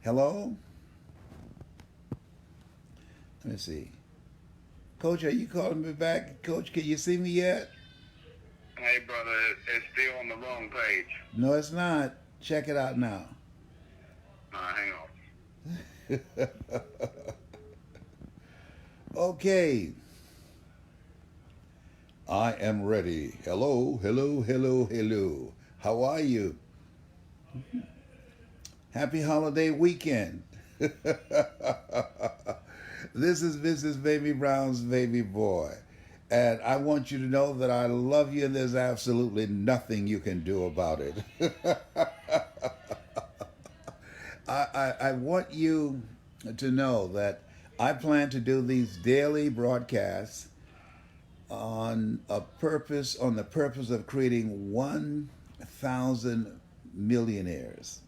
Hello? Let me see. Coach, are you calling me back? Coach, can you see me yet? Hey, brother, it's still on the wrong page. No, it's not. Check it out now. Hang on. Okay. I am ready. Hello, hello, hello, hello. How are you? Happy holiday weekend. This is Mrs. Baby Brown's baby boy. And I want you to know that I love you and there's absolutely nothing you can do about it. I want you to know that I plan to do these daily broadcasts on the purpose of creating 1,000 millionaires.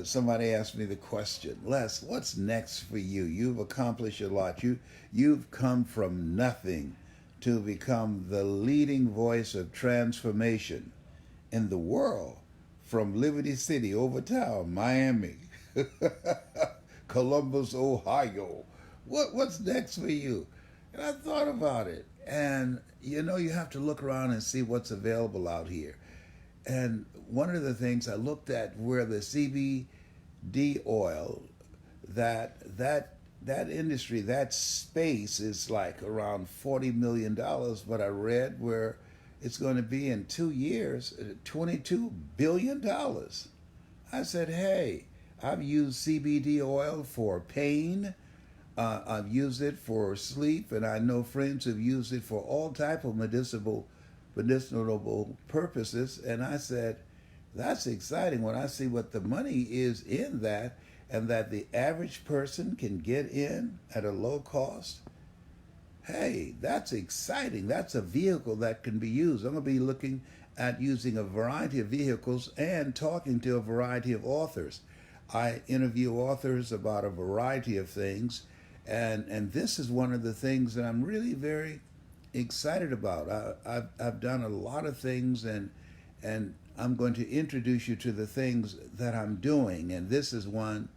Somebody asked me the question, Les, what's next for you? You've accomplished a lot. You've come from nothing to become the leading voice of transformation in the world, from Liberty City, Overtown, Miami, Columbus, Ohio. What's next for you? And I thought about it. And you have to look around and see what's available out here. And one of the things I looked at where the CBD oil, that industry, that space is like around $40 million. But I read where it's going to be in 2 years, $22 billion. I said, hey, I've used CBD oil for pain. I've used it for sleep, and I know friends who've used it for all type of medicinal purposes. And I said, that's exciting when I see what the money is in that, and that the average person can get in at a low cost. Hey, that's exciting. That's a vehicle that can be used. I'm going to be looking at using a variety of vehicles and talking to a variety of authors. I interview authors about a variety of things, and this is one of the things that I'm really very excited about. I've done a lot of things, and I'm going to introduce you to the things that I'm doing. And this is one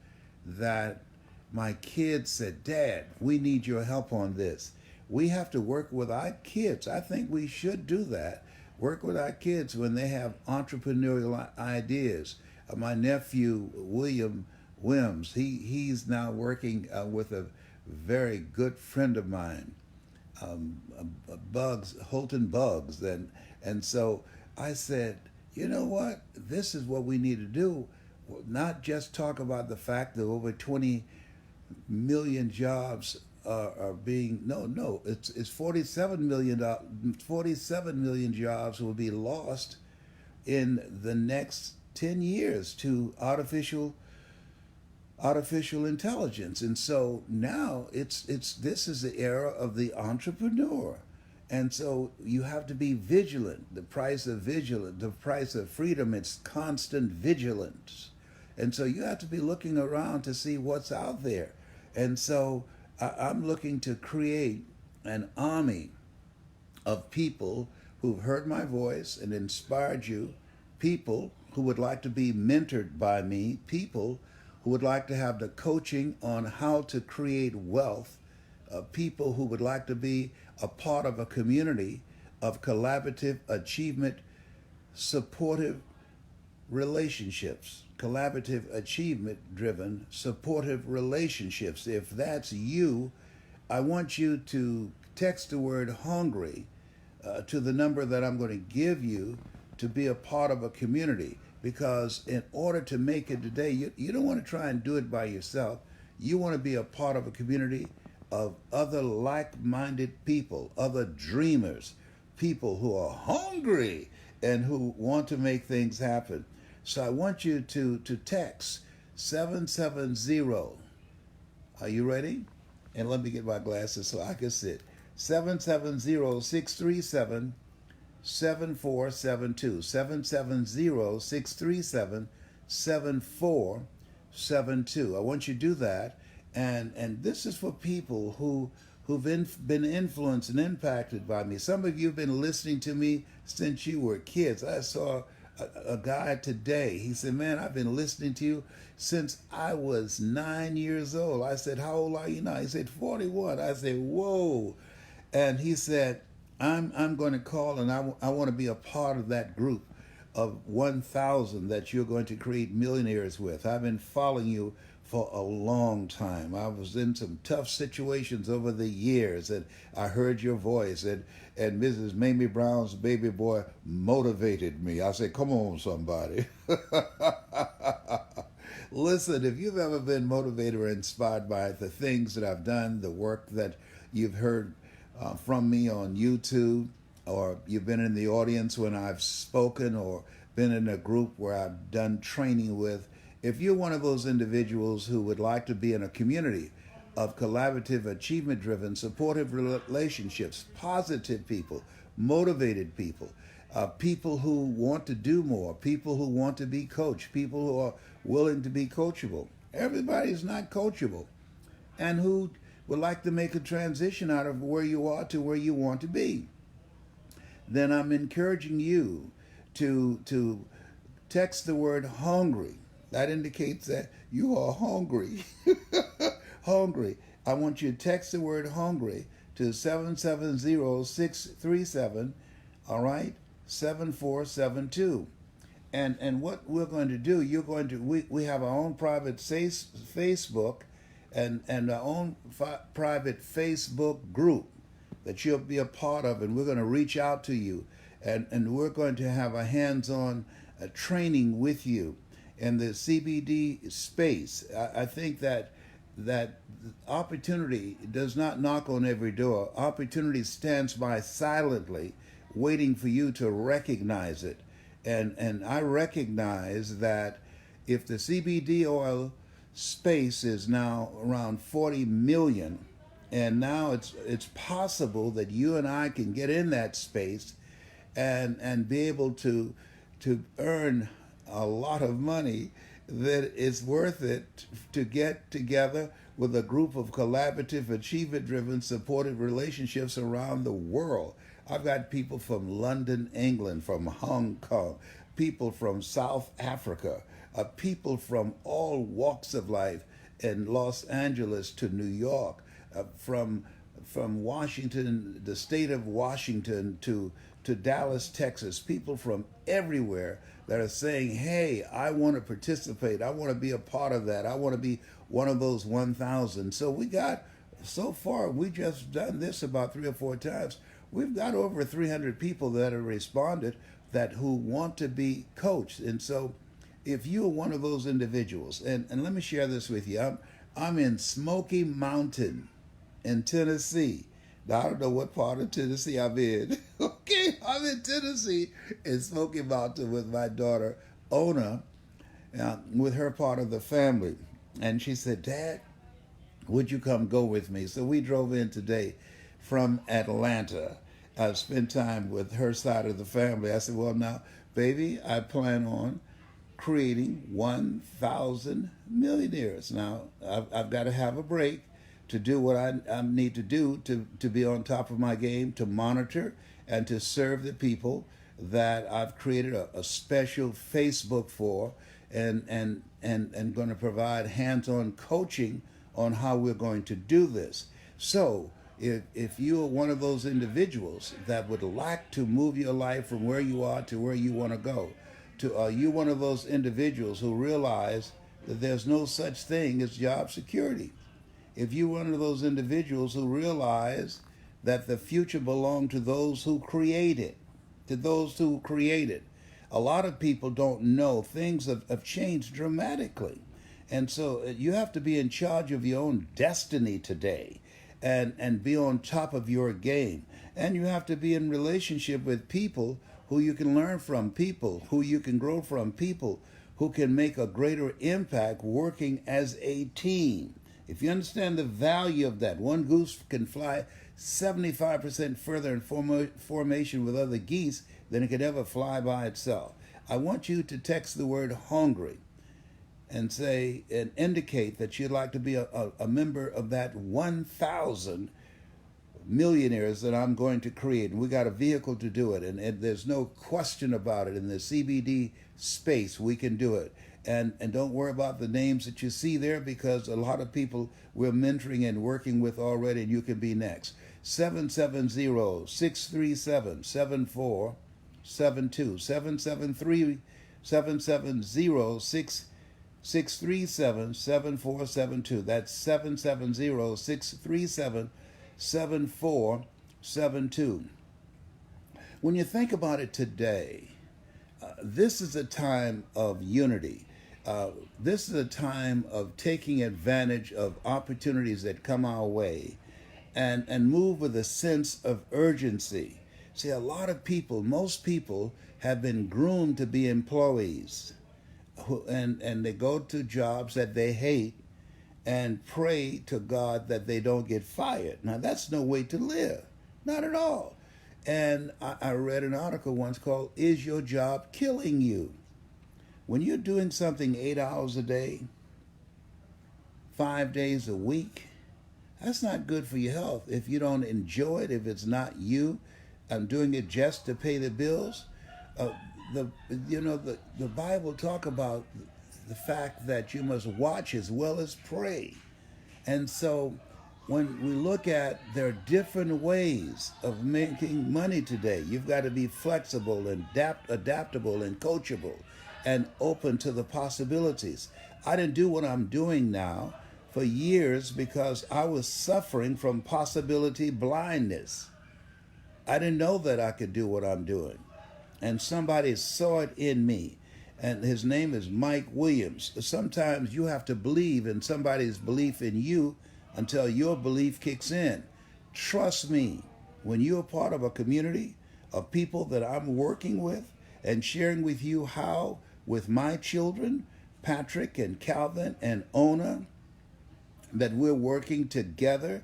that my kids said, Dad, we need your help on this. We have to work with our kids. I think we should do that. Work with our kids when they have entrepreneurial ideas. My nephew, William Wims, he's now working with a very good friend of mine, Holton Bugs. And so I said, you know what? This is what we need to do. Not just talk about the fact that over 20 million jobs are being no, it's 47 million jobs will be lost in the next 10 years to artificial intelligence. And so now it's this is the era of the entrepreneur. And so you have to be vigilant. The price of freedom, it's constant vigilance. And so you have to be looking around to see what's out there. And so I'm looking to create an army of people who've heard my voice and inspired you, people who would like to be mentored by me, people who would like to have the coaching on how to create wealth, people who would like to be a part of a community of collaborative achievement, supportive relationships, collaborative achievement driven, supportive relationships. If that's you, I want you to text the word hungry to the number that I'm going to give you to be a part of a community. Because in order to make it today, you don't want to try and do it by yourself. You want to be a part of a community of other like minded people, other dreamers, people who are hungry and who want to make things happen. So I want you to text 770. Are you ready? And let me get my glasses so I can sit. 770-637-7472. 770-637-7472. I want you to do that. And this is for people who've been influenced and impacted by me. Some of you have been listening to me since you were kids. I saw a guy today. He said, "Man, I've been listening to you since I was 9 years old." I said, "How old are you now?" He said, 41. I said, "Whoa." And he said, I'm going to call, and I want to be a part of that group of 1,000 that you're going to create millionaires with. I've been following you for a long time. I was in some tough situations over the years, and I heard your voice, and Mrs. Mamie Brown's baby boy motivated me. I said, "Come on, somebody." Listen, if you've ever been motivated or inspired by the things that I've done, the work that you've heard from me on YouTube, or you've been in the audience when I've spoken, or been in a group where I've done training with, if you're one of those individuals who would like to be in a community of collaborative, achievement driven, supportive relationships, positive people, motivated people, people who want to do more, people who want to be coached, people who are willing to be coachable. Everybody's not coachable. And who would like to make a transition out of where you are to where you want to be, then I'm encouraging you to text the word hungry. That indicates that you are hungry. Hungry. I want you to text the word hungry to 770-637, all right, 7472. And what we're going to do, we have our own private Facebook and our own private Facebook group that you'll be a part of, and we're going to reach out to you, and we're going to have a hands-on training with you in the CBD space. I think that opportunity does not knock on every door. Opportunity stands by silently, waiting for you to recognize it. And I recognize that if the CBD oil space is now around 40 million, and now it's possible that you and I can get in that space and be able to earn a lot of money, that it's worth it to get together with a group of collaborative, achievement-driven, supportive relationships around the world. I've got people from London, England, from Hong Kong, people from South Africa, people from all walks of life, in Los Angeles to New York, from Washington, the state of Washington, to Dallas, Texas, people from everywhere that are saying, "Hey, I want to participate. I want to be a part of that. I want to be one of those 1,000." So so far, we just done this about 3 or 4 times. We've got over 300 people that have responded who want to be coached. And so if you're one of those individuals, and let me share this with you. I'm in Smoky Mountain in Tennessee. Now, I don't know what part of Tennessee I'm in. Okay, I'm in Tennessee in Smoky Mountain with my daughter, Ona, with her part of the family. And she said, "Dad, would you come go with me?" So we drove in today from Atlanta. I've spent time with her side of the family. I said, "Well, now, baby, I plan on creating 1,000 millionaires. Now, I've got to have a break to do what I need to do to be on top of my game, to monitor and to serve the people that I've created a special Facebook for, and going to provide hands-on coaching on how we're going to do this." So if you're one of those individuals that would like to move your life from where you are to where you want to go, are you one of those individuals who realize that there's no such thing as job security? If you're one of those individuals who realize that the future belongs to those who create it, a lot of people don't know things have changed dramatically. And so you have to be in charge of your own destiny today, and be on top of your game. And you have to be in relationship with people who you can learn from, people who you can grow from, people who can make a greater impact working as a team. If you understand the value of that, one goose can fly 75% further in formation with other geese than it could ever fly by itself. I want you to text the word hungry and say, and indicate that you'd like to be a member of that 1,000 millionaires that I'm going to create, and we got a vehicle to do it, and there's no question about it. In the CBD space, we can do it. And don't worry about the names that you see there, because a lot of people we're mentoring and working with already, and you can be next. 770-637-7472. 770-637-7472. That's 770-637-7472. When you think about it today, this is a time of unity. This is a time of taking advantage of opportunities that come our way, and move with a sense of urgency. See, a lot of people, most people, have been groomed to be employees, and they go to jobs that they hate and pray to God that they don't get fired. Now, that's no way to live, not at all. And I read an article once called, "Is Your Job Killing You?" When you're doing something 8 hours a day, 5 days a week, that's not good for your health. If you don't enjoy it, if it's not you, I'm doing it just to pay the bills. The Bible talk about the fact that you must watch as well as pray. And so when we look at, there are different ways of making money today. You've got to be flexible and adaptable and coachable and open to the possibilities. I didn't do what I'm doing now for years because I was suffering from possibility blindness. I didn't know that I could do what I'm doing. And somebody saw it in me. And his name is Mike Williams. Sometimes you have to believe in somebody's belief in you until your belief kicks in. Trust me, when you're part of a community of people that I'm working with and sharing with you how, with my children, Patrick and Calvin and Ona, that we're working together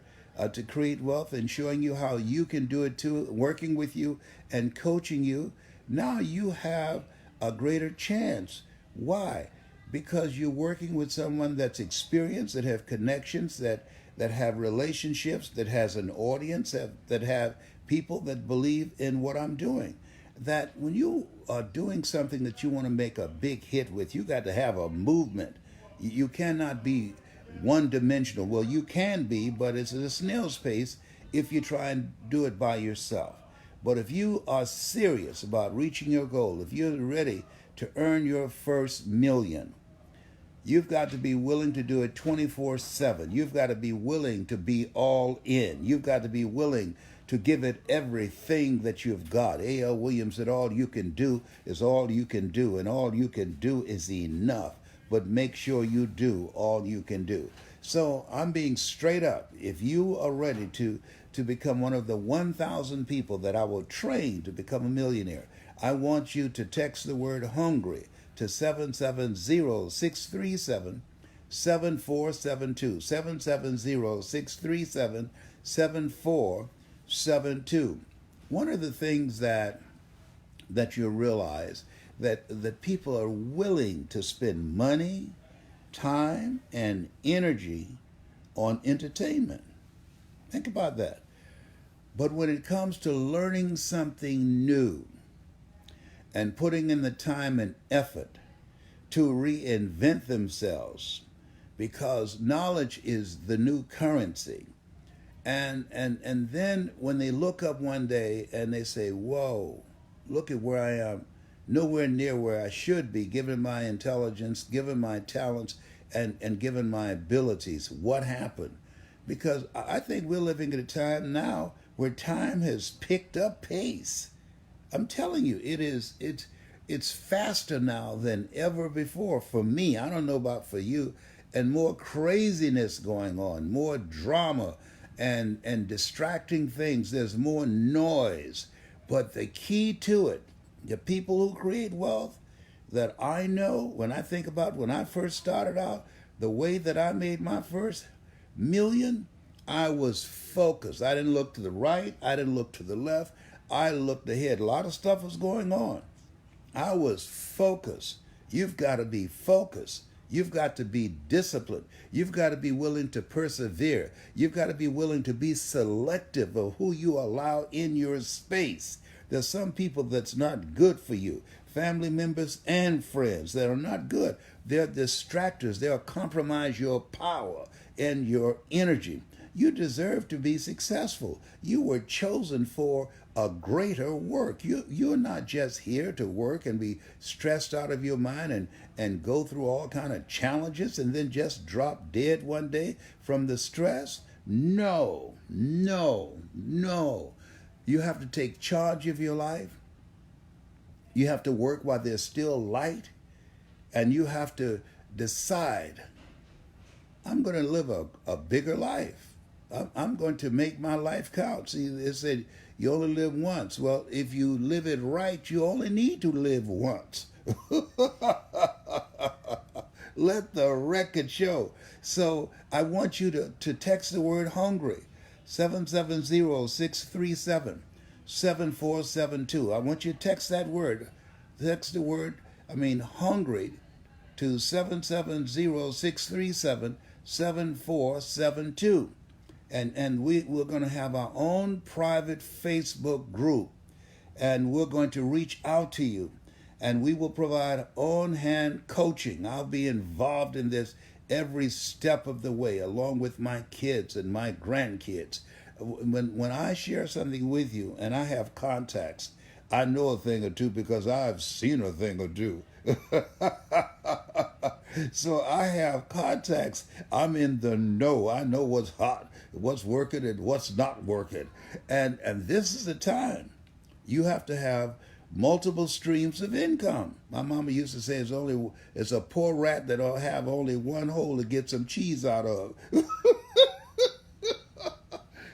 to create wealth, and showing you how you can do it too, working with you and coaching you, now you have a greater chance. Why? Because you're working with someone that's experienced, that have connections, that have relationships, that has an audience, that have people that believe in what I'm doing. That when you are doing something that you want to make a big hit with, you got to have a movement. You cannot be one-dimensional. Well, you can be, but it's at a snail's pace if you try and do it by yourself. But if you are serious about reaching your goal, if you're ready to earn your first million, you've got to be willing to do it 24/7. You've got to be willing to be all in. You've got to be willing to give it everything that you've got. A.L. Williams said, all you can do is all you can do, and all you can do is enough. But make sure you do all you can do. So I'm being straight up. If you are ready to become one of the 1,000 people that I will train to become a millionaire, I want you to text the word hungry to 770-637-7472. 770-637-7472. One of the things that you realize that people are willing to spend money, time, and energy on entertainment. Think about that. But when it comes to learning something new and putting in the time and effort to reinvent themselves, because knowledge is the new currency. And then when they look up one day and they say, whoa, look at where I am, nowhere near where I should be, given my intelligence, given my talents, and given my abilities. What happened? Because I think we're living at a time now where time has picked up pace. I'm telling you, it's faster now than ever before for me. I don't know about for you. And more craziness going on, more drama and distracting things. There's more noise. But the key to it, the people who create wealth that I know, when I think about when I first started out, the way that I made my first million, I was focused. I didn't look to the right. I didn't look to the left. I looked ahead. A lot of stuff was going on. I was focused. You've got to be focused. You've got to be disciplined. You've got to be willing to persevere. You've got to be willing to be selective of who you allow in your space. There's some people that's not good for you, family members and friends that are not good. They're distractors. They'll compromise your power and your energy. You deserve to be successful. You were chosen for a greater work. You're not just here to work and be stressed out of your mind and go through all kind of challenges and then just drop dead one day from the stress. No, no, no. You have to take charge of your life. You have to work while there's still light. And you have to decide, I'm going to live a bigger life. I'm going to make my life count. See, they said you only live once. Well, if you live it right, you only need to live once. Let the record show. So I want you to text the word hungry, 770-637-7472. I want you to text that word. Text the word, hungry, to 770-637-7472. And we're going to have our own private Facebook group, and we're going to reach out to you, and we will provide on-hand coaching. I'll be involved in this every step of the way, along with my kids and my grandkids. When I share something with you and I have contacts, I know a thing or two because I've seen a thing or two. So I have contacts. I'm in the know. I know what's hot, what's working, and what's not working. And this is the time. You have to have multiple streams of income. My mama used to say it's a poor rat that'll have only one hole to get some cheese out of.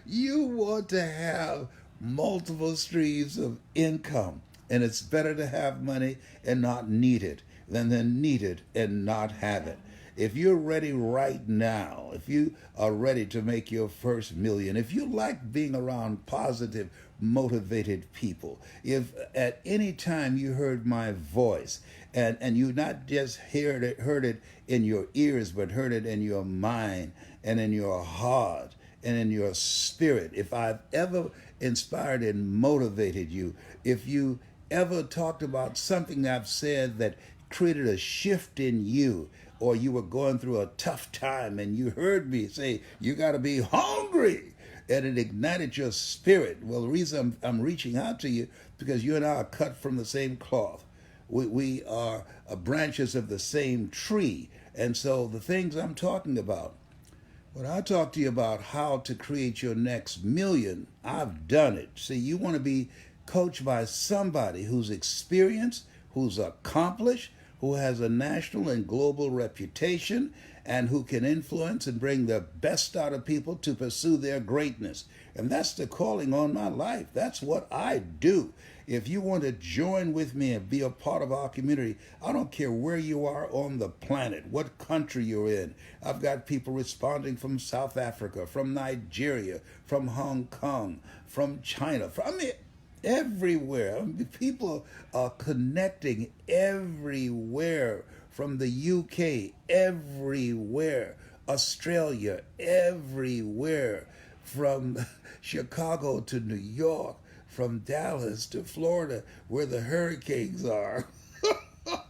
You want to have multiple streams of income. And it's better to have money and not need it than to need it and not have it. If you're ready right now, if you are ready to make your first million, if you like being around positive, motivated people, if at any time you heard my voice and you not just heard it in your ears, but heard it in your mind and in your heart and in your spirit, if I've ever inspired and motivated you, if you ever talked about something I've said that created a shift in you, or you were going through a tough time and you heard me say, you got to be hungry, and it ignited your spirit. Well, the reason I'm reaching out to you, because you and I are cut from the same cloth. We are branches of the same tree. And so the things I'm talking about, when I talk to you about how to create your next million, I've done it. See, you want to be coached by somebody who's experienced, who's accomplished, who has a national and global reputation, and who can influence and bring the best out of people to pursue their greatness. And that's the calling on my life. That's what I do. If you want to join with me and be a part of our community, I don't care where you are on the planet, what country you're in. I've got people responding from South Africa, from Nigeria, from Hong Kong, from China, everywhere. People are connecting everywhere, from the UK, everywhere, Australia, everywhere, from Chicago to New York, from Dallas to Florida, where the hurricanes are.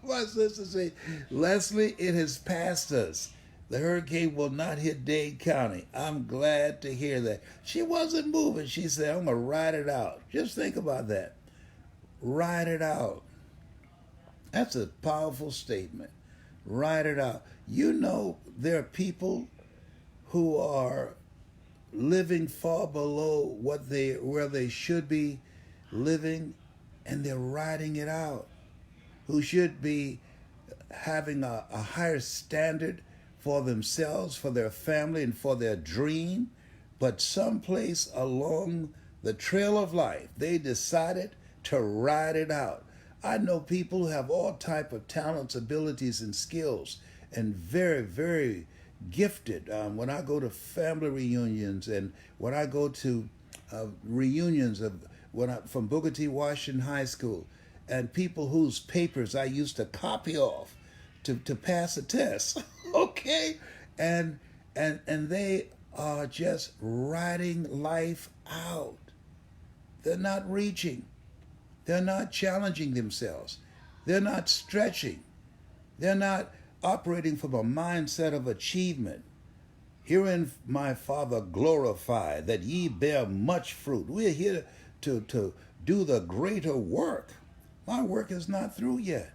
My sister said, Leslie, it has passed us. The hurricane will not hit Dade County. I'm glad to hear that. She wasn't moving. She said, I'm going to ride it out. Just think about that. Ride it out. That's a powerful statement. Ride it out. You know, there are people who are living far below where they should be living, and they're riding it out. Who should be having a higher standard for themselves, for their family, and for their dream, but someplace along the trail of life, they decided to ride it out. I know people who have all type of talents, abilities, and skills, and very, very gifted. When I go to family reunions, and when I go to reunions from Booker T. Washington High School, and people whose papers I used to copy off, to pass a test. Okay? And and they are just riding life out. They're not reaching. They're not challenging themselves. They're not stretching. They're not operating from a mindset of achievement. Herein my Father glorify that ye bear much fruit. We're here to do the greater work. My work is not through yet.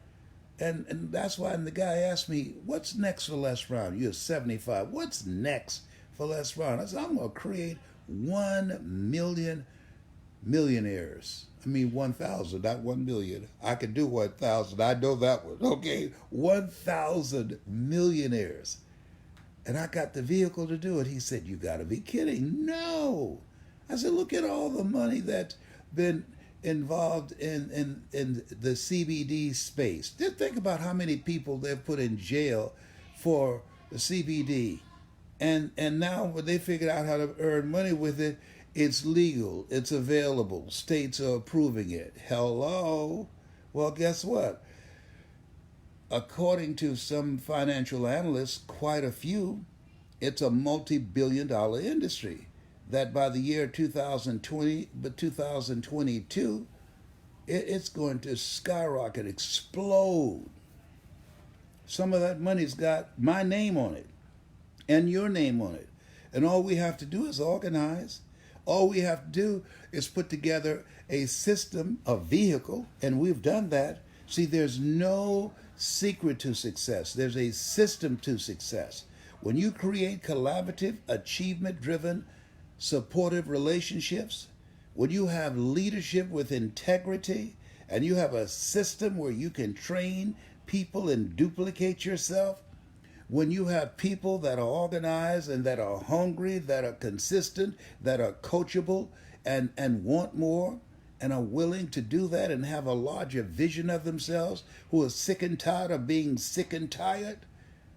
And that's why the guy asked me, what's next for Les Brown? You're 75. What's next for Les Brown? I said, I'm going to create 1 million millionaires. I mean, 1,000, not 1 million. I can do 1,000. I know that one. Okay, 1,000 millionaires. And I got the vehicle to do it. He said, you got to be kidding. No. I said, look at all the money that's been involved in the CBD space. Just think about how many people they've put in jail for the CBD. And now when they figured out how to earn money with it, it's legal, it's available, states are approving it. Hello? Well, guess what? According to some financial analysts, quite a few, it's a multi-billion-dollar industry that by the year 2022, it's going to skyrocket, explode. Some of that money's got my name on it and your name on it. And all we have to do is organize. All we have to do is put together a system, a vehicle, and we've done that. See, there's no secret to success. There's a system to success. When you create collaborative, achievement-driven, supportive relationships, when you have leadership with integrity, and you have a system where you can train people and duplicate yourself, when you have people that are organized and that are hungry, that are consistent, that are coachable and want more and are willing to do that and have a larger vision of themselves, who are sick and tired of being sick and tired,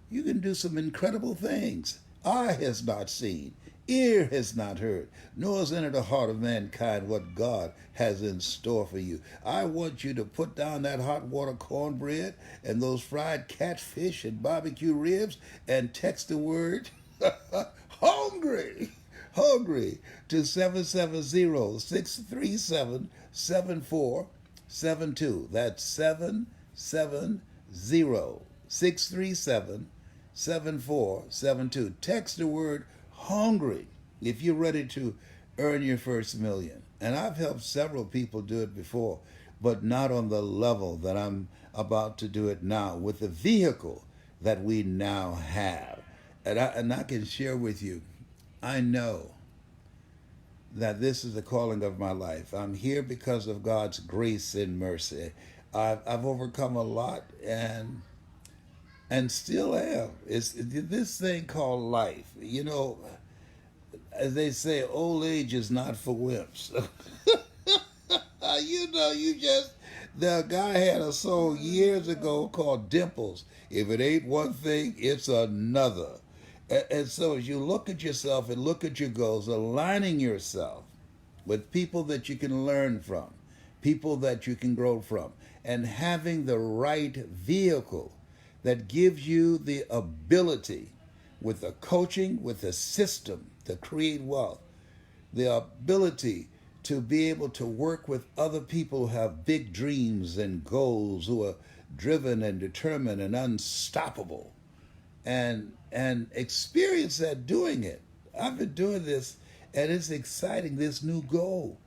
you can do some incredible things. Eye has not seen, ear has not heard, nor has entered the heart of mankind what God has in store for you. I want you to put down that hot water cornbread and those fried catfish and barbecue ribs and text the word hungry, hungry to 770-637-7472. That's 770-637-7472. Text the word hungry if you're ready to earn your first million. And I've helped several people do it before, but not on the level that I'm about to do it now with the vehicle that we now have. And I can share with you, I know that this is the calling of my life. I'm here because of God's grace and mercy. I've overcome a lot and still am. It's this thing called life. You know, as they say, old age is not for wimps. You know, the guy had a song years ago called Dimples. If it ain't one thing, it's another. And so as you look at yourself and look at your goals, aligning yourself with people that you can learn from, people that you can grow from, and having the right vehicle that gives you the ability with the coaching, with the system to create wealth, the ability to be able to work with other people who have big dreams and goals, who are driven and determined and unstoppable, and experience that doing it. I've been doing this, and it's exciting, this new goal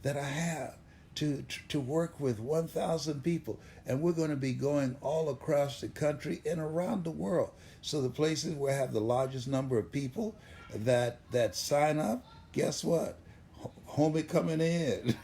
that I have to work with 1,000 people. And we're going to be going all across the country and around the world. So the places where I have the largest number of people that sign up, guess what? Homie coming in.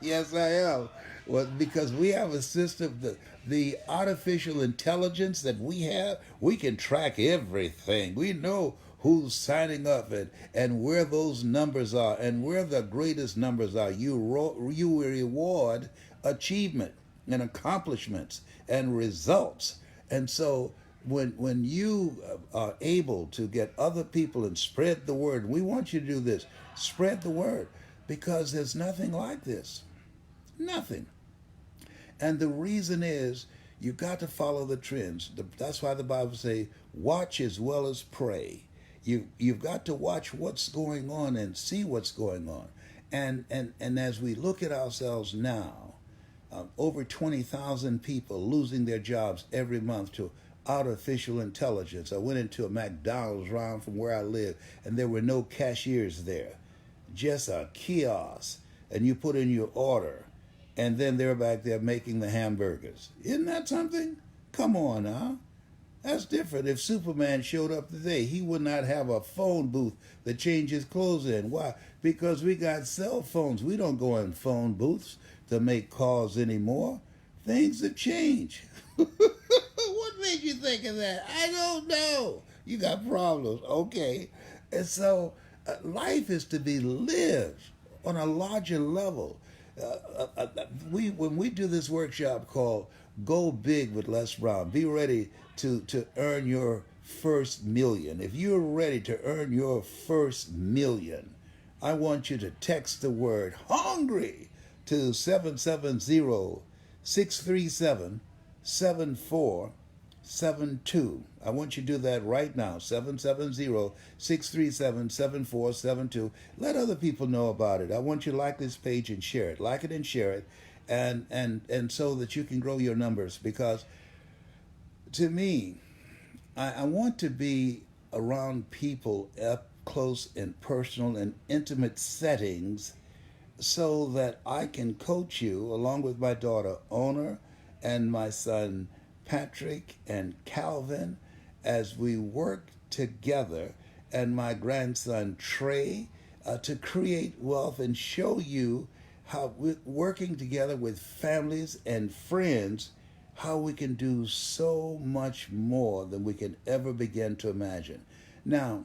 Yes, I am. Well, because we have a system, the artificial intelligence that we have, we can track everything. We know who's signing up and where those numbers are and where the greatest numbers are. You reward achievement and accomplishments and results. And so when you are able to get other people and spread the word, we want you to do this, spread the word, because there's nothing like this. Nothing. And the reason is You got to follow the trends. That's why the Bible says, watch as well as pray. You've got to watch what's going on and see what's going on. And as we look at ourselves now, over 20,000 people losing their jobs every month to artificial intelligence. I went into a McDonald's round from where I live, and there were no cashiers there, just a kiosk, and you put in your order, and then they're back there making the hamburgers. Isn't that something? Come on now. That's different. If Superman showed up today, he would not have a phone booth to change his clothes in. Why? Because we got cell phones. We don't go in phone booths to make calls anymore. Things have changed. What made you think of that? I don't know. You got problems. Okay. And so life is to be lived on a larger level. When we do this workshop called Go Big with Les Brown, be ready to earn your first million. If you're ready to earn your first million, I want you to text the word hungry to 770-637-7472. I want you to do that right now, 770-637-7472. Let other people know about it. I want you to like this page and share it. Like it and share it, and so that you can grow your numbers. Because to me, I want to be around people up close and personal and intimate settings so that I can coach you along with my daughter Ona and my son Patrick and Calvin as we work together, and my grandson Trey, to create wealth and show you how we're working together with families and friends, how we can do so much more than we can ever begin to imagine. Now,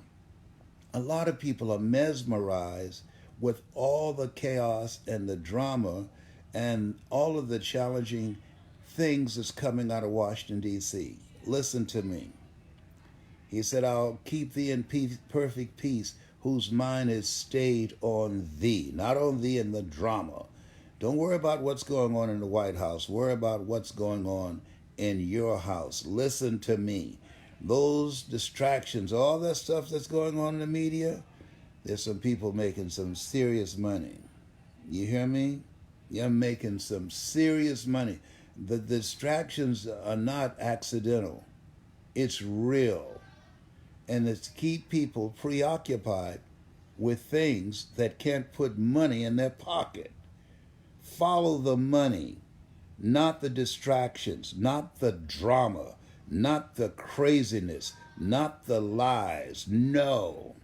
a lot of people are mesmerized with all the chaos and the drama and all of the challenging things that's coming out of Washington, D.C. Listen to me. He said, I'll keep thee in perfect peace, whose mind is stayed on thee, not on thee in the drama. Don't worry about what's going on in the White House. Worry about what's going on in your house. Listen to me. Those distractions, all that stuff that's going on in the media, there's some people making some serious money. You hear me? You're making some serious money. The distractions are not accidental. It's real. And it's to keep people preoccupied with things that can't put money in their pocket. Follow the money, not the distractions, not the drama, not the craziness, not the lies. No.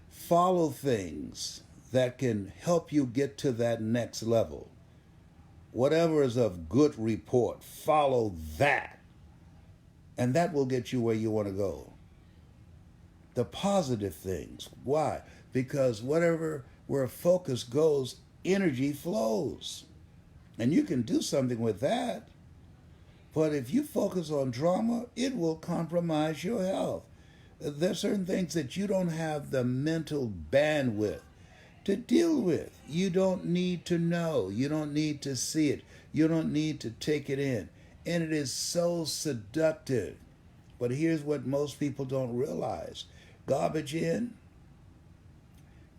Follow things that can help you get to that next level. Whatever is of good report, follow that. And that will get you where you want to go. The positive things. Why? Because where focus goes, energy flows. And you can do something with that. But if you focus on drama, it will compromise your health. There's certain things that you don't have the mental bandwidth to deal with. You don't need to know. You don't need to see it. You don't need to take it in. And it is so seductive. But here's what most people don't realize. Garbage in,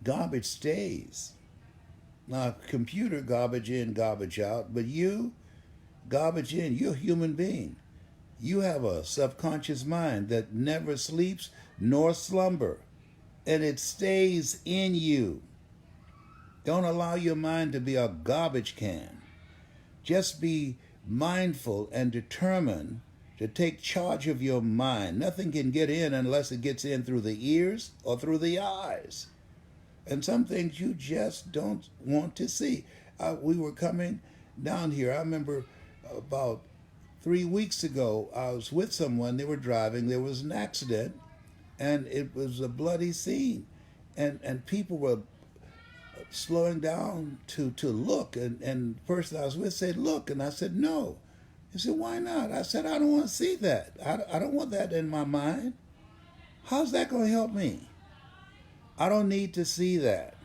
garbage stays. Now, computer, garbage in, garbage out. But you, garbage in. You're a human being. You have a subconscious mind that never sleeps nor slumber. And it stays in you. Don't allow your mind to be a garbage can. Just be mindful and determined to take charge of your mind. Nothing can get in unless it gets in through the ears or through the eyes. And some things you just don't want to see. We were coming down here. I remember about 3 weeks ago, I was with someone. They were driving. There was an accident, and it was a bloody scene. And people were slowing down to look. And the person I was with said, look. And I said, no. He said, why not? I said, I don't want to see that. I don't want that in my mind. How's that going to help me? I don't need to see that.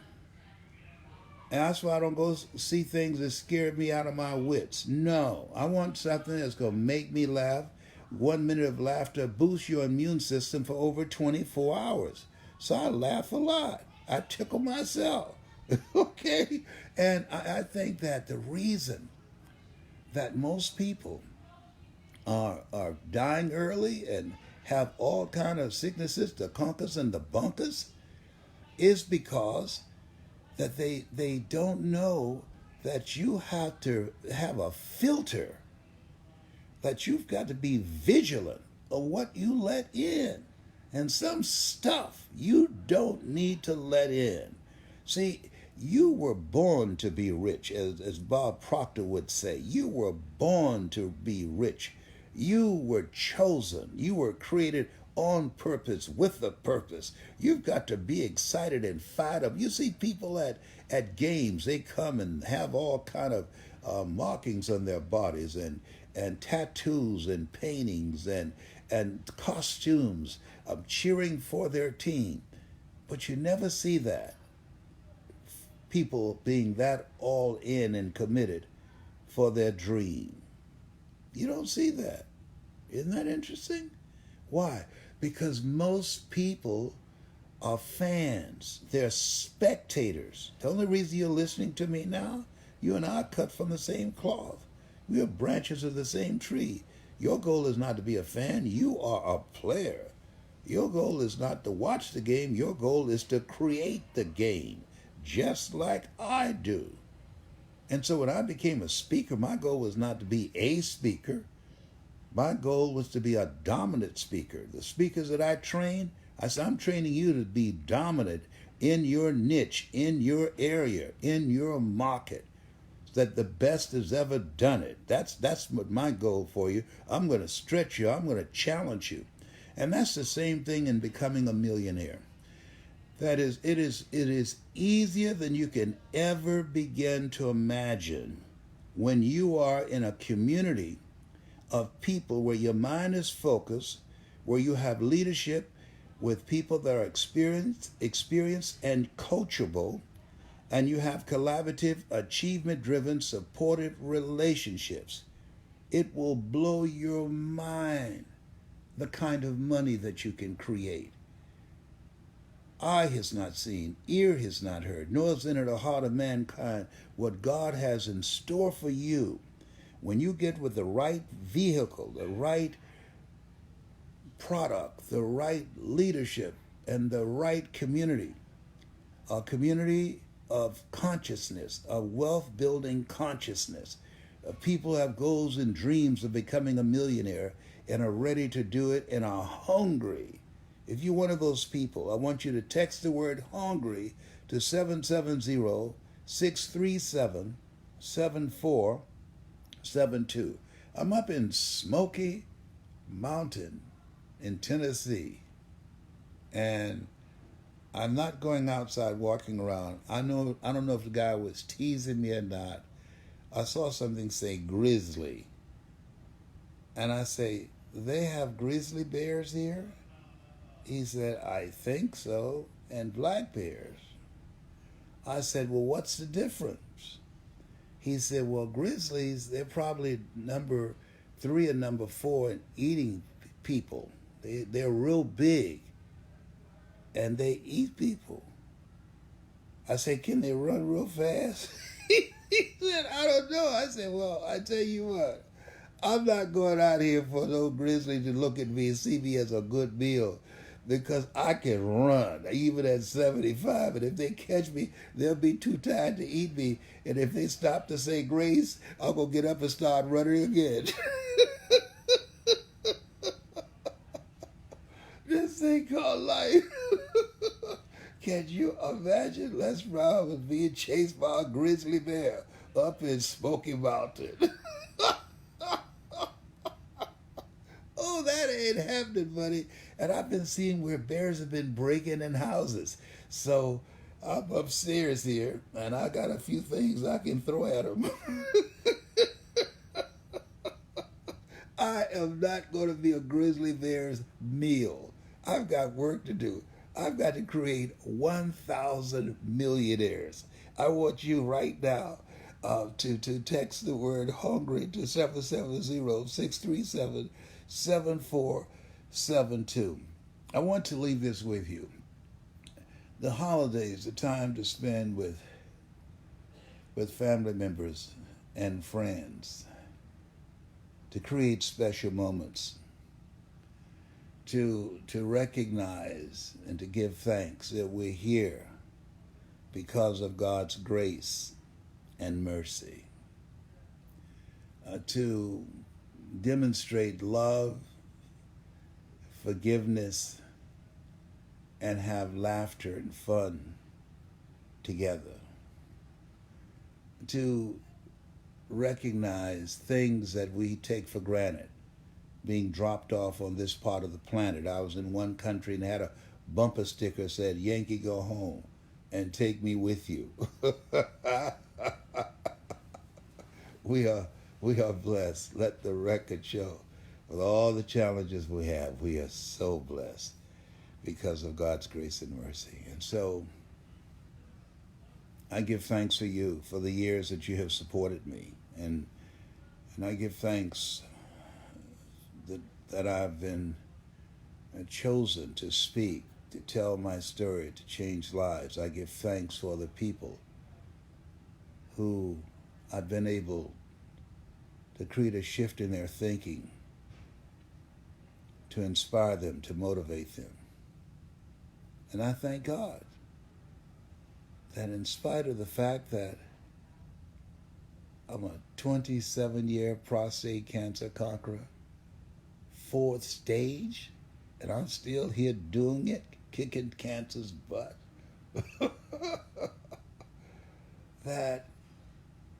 And that's why I don't go see things that scare me out of my wits. No, I want something that's going to make me laugh. 1 minute of laughter boosts your immune system for over 24 hours. So I laugh a lot. I tickle myself. Okay? And I think that the reason that most people are dying early and have all kind of sicknesses, the conquers and the bunkers, is because that they don't know that you have to have a filter, that you've got to be vigilant of what you let in. And some stuff you don't need to let in. See, you were born to be rich, as Bob Proctor would say. You were born to be rich. You were chosen. You were created on purpose, with a purpose. You've got to be excited and fired up. You see people at games, they come and have all kind of markings on their bodies and tattoos and paintings and costumes cheering for their team. But you never see that. People being that all in and committed for their dream. You don't see that. Isn't that interesting? Why? Because most people are fans. They're spectators. The only reason you're listening to me now, you and I are cut from the same cloth. We are branches of the same tree. Your goal is not to be a fan. You are a player. Your goal is not to watch the game. Your goal is to create the game, just like I do. And so when I became a speaker, my goal was not to be a speaker. My goal was to be a dominant speaker. The speakers that I train, I said, I'm training you to be dominant in your niche, in your area, in your market, that the best has ever done it. That's what my goal for you. I'm going to stretch you. I'm going to challenge you. And that's the same thing in becoming a millionaire. That is, it is easier than you can ever begin to imagine when you are in a community of people where your mind is focused, where you have leadership with people that are experienced and coachable, and you have collaborative, achievement-driven, supportive relationships. It will blow your mind, the kind of money that you can create. Eye has not seen, ear has not heard, nor has entered the heart of mankind what God has in store for you. When you get with the right vehicle, the right product, the right leadership, and the right community, a community of consciousness, of wealth-building consciousness. People have goals and dreams of becoming a millionaire and are ready to do it and are hungry. If you're one of those people, I want you to text the word hungry to 770-637-7472. I'm up in Smoky Mountain in Tennessee, and I'm not going outside walking around. I don't know if the guy was teasing me or not. I saw something say grizzly, and I say, they have grizzly bears here? He said, I think so, and black bears. I said, well, what's the difference? He said, well, grizzlies, they're probably number 3 or number 4 in eating people. They're real big, and they eat people. I said, can they run real fast? He said, I don't know. I said, well, I tell you what, I'm not going out here for no grizzly to look at me and see me as a good meal, because I can run, even at 75. And if they catch me, they'll be too tired to eat me. And if they stop to say grace, I'll go get up and start running again. This thing called life. Can you imagine Les Brown was being chased by a grizzly bear up in Smoky Mountain? Oh, that ain't happening, buddy. And I've been seeing where bears have been breaking in houses. So I'm upstairs here, and I got a few things I can throw at them. I am not going to be a grizzly bear's meal. I've got work to do. I've got to create 1,000 millionaires. I want you right now to text the word hungry to 770-637-7472. I want to leave this with you. The holidays, the time to spend with family members and friends, to create special moments, to recognize and to give thanks that we're here because of God's grace and mercy, to demonstrate love, forgiveness, and have laughter and fun together, to recognize things that we take for granted being dropped off on this part of the planet. I was in one country and had a bumper sticker said, "Yankee, go home and take me with you." we are blessed. Let the record show. With all the challenges we have, we are so blessed because of God's grace and mercy. And so I give thanks for you, for the years that you have supported me. And I give thanks that I've been chosen to speak, to tell my story, to change lives. I give thanks for the people who I've been able to create a shift in their thinking, to inspire them, to motivate them. And I thank God that in spite of the fact that I'm a 27-year prostate cancer conqueror, 4th stage, and I'm still here doing it, kicking cancer's butt, that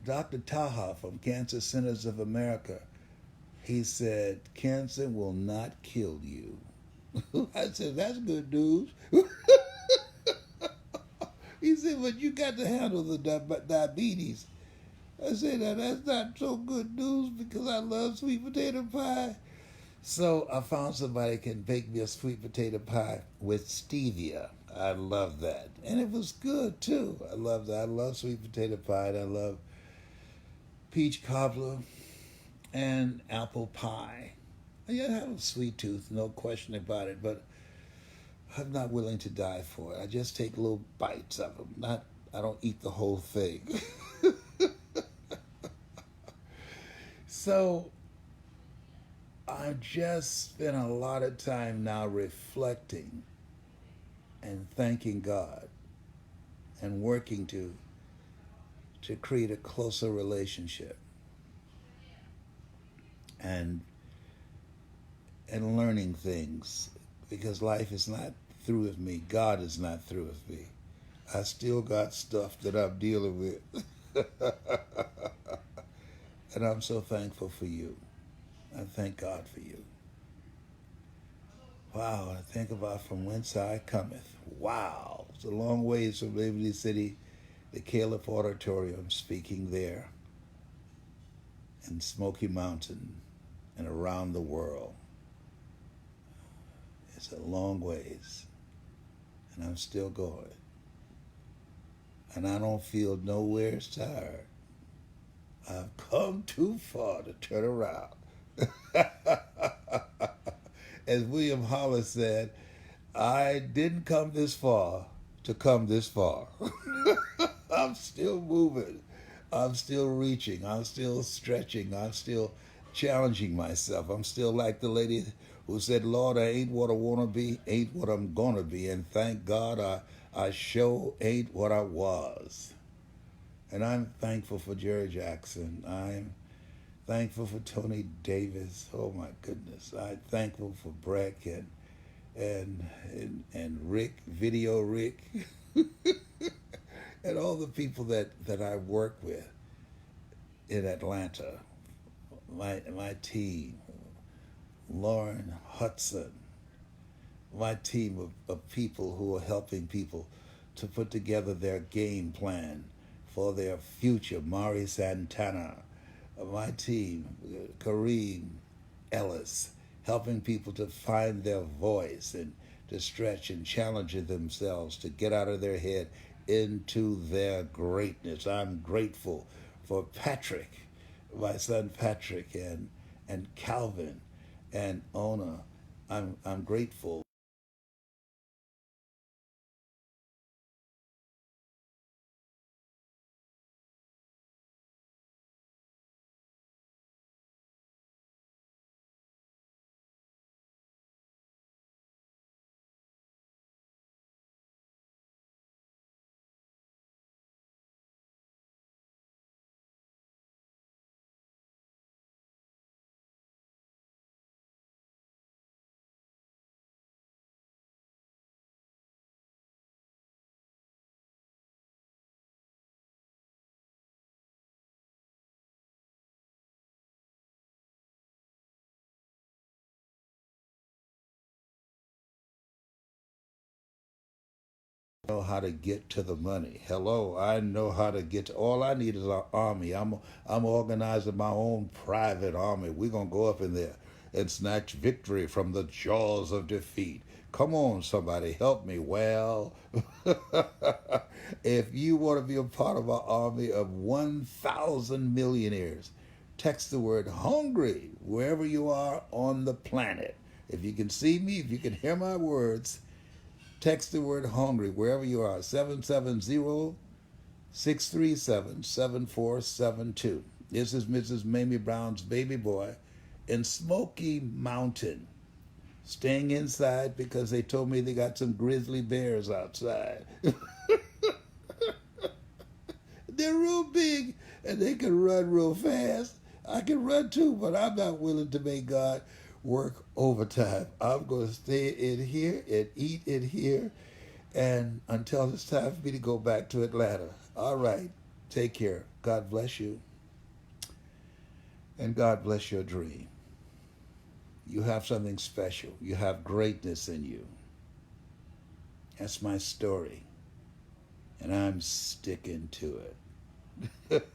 Dr. Taha from Cancer Centers of America, he said, cancer will not kill you. I said, that's good news. He said, but you got to handle the diabetes. I said, now that's not so good news because I love sweet potato pie. So I found somebody can bake me a sweet potato pie with stevia. I love that. And it was good too. I love that. I love sweet potato pie. And I love peach cobbler and apple pie. Yeah, I have a sweet tooth, no question about it, but I'm not willing to die for it. I just take little bites of them. I don't eat the whole thing. So I just spent a lot of time now reflecting and thanking God and working to create a closer relationship and learning things, because life is not through with me. God is not through with me. I still got stuff that I'm dealing with. And I'm so thankful for you. I thank God for you. Wow, I think about from whence I cometh. Wow, it's a long ways from Liberty City, the Caleb Auditorium, speaking there, in Smoky Mountain and around the world. It's a long ways, and I'm still going. And I don't feel nowhere tired. I've come too far to turn around. As William Hollis said, I didn't come this far to come this far. I'm still moving. I'm still reaching. I'm still stretching. I'm still challenging myself. I'm still like the lady who said, Lord, I ain't what I want to be, ain't what I'm going to be. And thank God I sure ain't what I was. And I'm thankful for Jerry Jackson. I'm thankful for Tony Davis. Oh my goodness. I'm thankful for Breck and Rick, Video Rick, and all the people that I work with in Atlanta. My team, Lauren Hudson, my team of people who are helping people to put together their game plan for their future. Mari Santana, my team, Kareem Ellis, helping people to find their voice and to stretch and challenge themselves to get out of their head into their greatness. I'm grateful for Patrick, my son Patrick, and Calvin and Ona. I'm grateful. Know how to get to the money. Hello, I know how to get to. All I need is an army. I'm organizing my own private army. We're gonna go up in there and snatch victory from the jaws of defeat. Come on, somebody, help me. Well, if you want to be a part of an army of 1,000 millionaires, text the word hungry wherever you are on the planet. If you can see me, if you can hear my words, text the word hungry wherever you are, 770-637-7472. This is Mrs. Mamie Brown's baby boy in Smoky Mountain, staying inside because they told me they got some grizzly bears outside. They're real big and they can run real fast. I can run too, but I'm not willing to make God work overtime. I'm going to stay in here and eat in here and until it's time for me to go back to Atlanta. All right. Take care. God bless you. And God bless your dream. You have something special. You have greatness in you. That's my story. And I'm sticking to it.